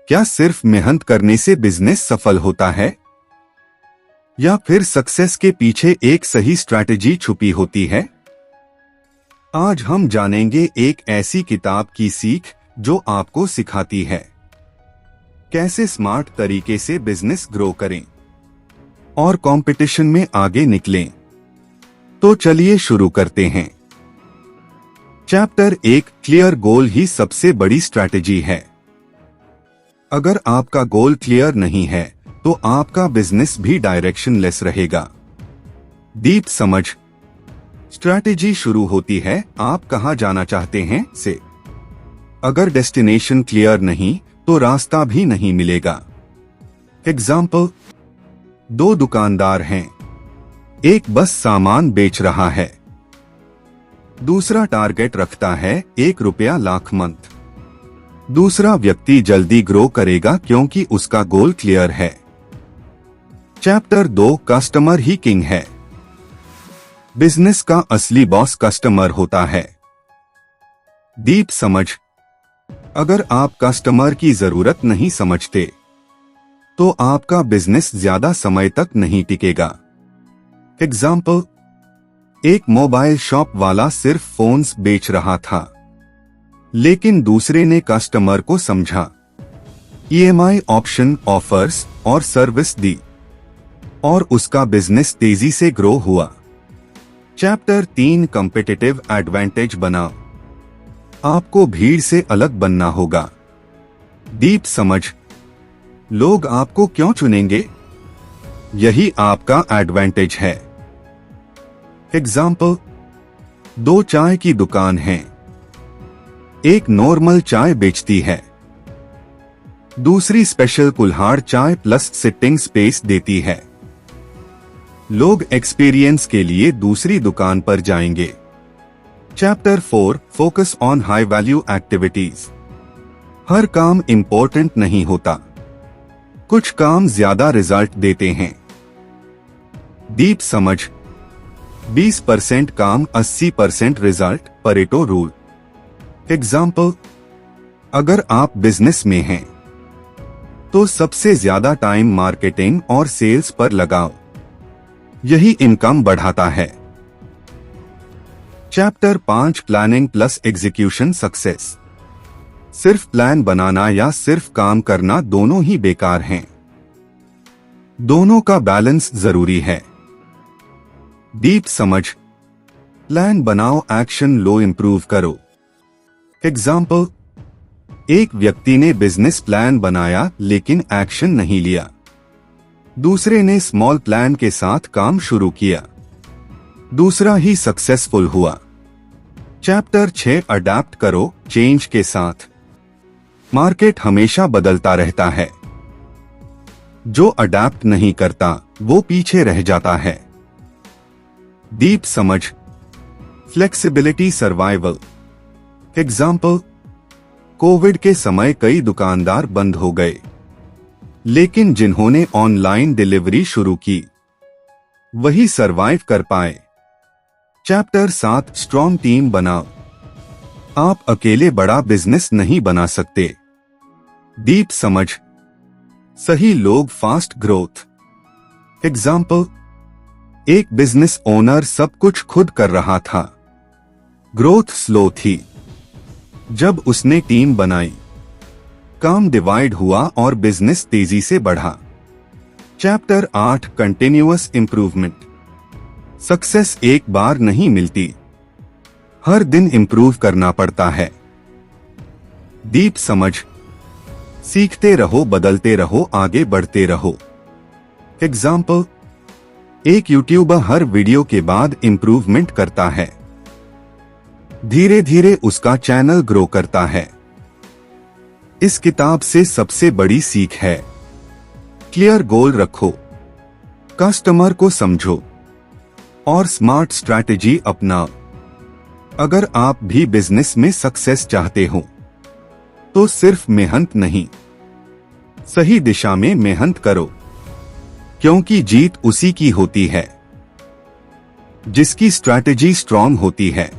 क्या सिर्फ मेहनत करने से बिजनेस सफल होता है, या फिर सक्सेस के पीछे एक सही स्ट्रैटेजी छुपी होती है? आज हम जानेंगे एक ऐसी किताब की सीख जो आपको सिखाती है कैसे स्मार्ट तरीके से बिजनेस ग्रो करें और कंपटीशन में आगे निकलें। तो चलिए शुरू करते हैं। चैप्टर 1, क्लियर गोल ही सबसे बड़ी स्ट्रैटेजी है। अगर आपका गोल क्लियर नहीं है तो आपका बिजनेस भी डायरेक्शनलेस रहेगा। डीप समझ। स्ट्रैटेजी शुरू होती है आप कहां जाना चाहते हैं से। अगर डेस्टिनेशन क्लियर नहीं तो रास्ता भी नहीं मिलेगा। एग्जाम्पल, 2 दुकानदार हैं। एक बस सामान बेच रहा है, दूसरा टारगेट रखता है 1 रुपया लाख मंथ। दूसरा व्यक्ति जल्दी ग्रो करेगा क्योंकि उसका गोल क्लियर है। चैप्टर 2, कस्टमर ही किंग है। बिजनेस का असली बॉस कस्टमर होता है। डीप समझ। अगर आप कस्टमर की जरूरत नहीं समझते तो आपका बिजनेस ज्यादा समय तक नहीं टिकेगा। एग्जाम्पल, एक मोबाइल शॉप वाला सिर्फ फोन्स बेच रहा था, लेकिन दूसरे ने कस्टमर को समझा, EMI ऑप्शन, ऑफर्स और सर्विस दी और उसका बिजनेस तेजी से ग्रो हुआ। चैप्टर 3, कॉम्पिटिटिव एडवांटेज बनाओ। आपको भीड़ से अलग बनना होगा। डीप समझ। लोग आपको क्यों चुनेंगे? यही आपका एडवांटेज है। एग्जाम्पल, 2 चाय की दुकान है। एक नॉर्मल चाय बेचती है, दूसरी स्पेशल कुल्हाड़ चाय प्लस सिटिंग स्पेस देती है। लोग एक्सपीरियंस के लिए दूसरी दुकान पर जाएंगे। Chapter 4, focus on high value activities. हर काम इंपॉर्टेंट नहीं होता, कुछ काम ज्यादा रिजल्ट देते हैं। डीप समझ। 20% काम, 80% रिजल्ट, परेटो रूल। एग्जाम्पल, अगर आप बिजनेस में हैं तो सबसे ज्यादा टाइम मार्केटिंग और सेल्स पर लगाओ, यही इनकम बढ़ाता है। Chapter 5, planning plus execution success. सिर्फ प्लान बनाना या सिर्फ काम करना दोनों ही बेकार हैं। दोनों का बैलेंस जरूरी है। डीप समझ। प्लान बनाओ, एक्शन लो, इंप्रूव करो। एग्जाम्पल, एक व्यक्ति ने बिजनेस प्लान बनाया लेकिन एक्शन नहीं लिया। दूसरे ने स्मॉल प्लान के साथ काम शुरू किया, दूसरा ही सक्सेसफुल हुआ। चैप्टर 6, अडैप्ट करो चेंज के साथ। मार्केट हमेशा बदलता रहता है, जो अडैप्ट नहीं करता वो पीछे रह जाता है। डीप समझ। Flexibility survival. एग्जाम्पल, कोविड के समय कई दुकानदार बंद हो गए, लेकिन जिन्होंने ऑनलाइन डिलीवरी शुरू की वही सरवाइव कर पाए। चैप्टर 7, स्ट्रॉन्ग टीम बनाओ। आप अकेले बड़ा बिजनेस नहीं बना सकते। डीप समझ। सही लोग, फास्ट ग्रोथ। एग्जाम्पल, एक बिजनेस ओनर सब कुछ खुद कर रहा था, ग्रोथ स्लो थी। जब उसने टीम बनाई, काम डिवाइड हुआ और बिजनेस तेजी से बढ़ा। Chapter 8, continuous improvement. सक्सेस एक बार नहीं मिलती, हर दिन इंप्रूव करना पड़ता है। डीप समझ। सीखते रहो, बदलते रहो, आगे बढ़ते रहो। एग्जाम्पल, एक यूट्यूबर हर वीडियो के बाद इंप्रूवमेंट करता है, धीरे धीरे उसका चैनल ग्रो करता है। इस किताब से सबसे बड़ी सीख है, क्लियर गोल रखो, कस्टमर को समझो और स्मार्ट स्ट्रैटेजी अपनाओ। अगर आप भी बिजनेस में सक्सेस चाहते हो तो सिर्फ मेहनत नहीं, सही दिशा में मेहनत करो, क्योंकि जीत उसी की होती है जिसकी स्ट्रैटेजी स्ट्रांग होती है।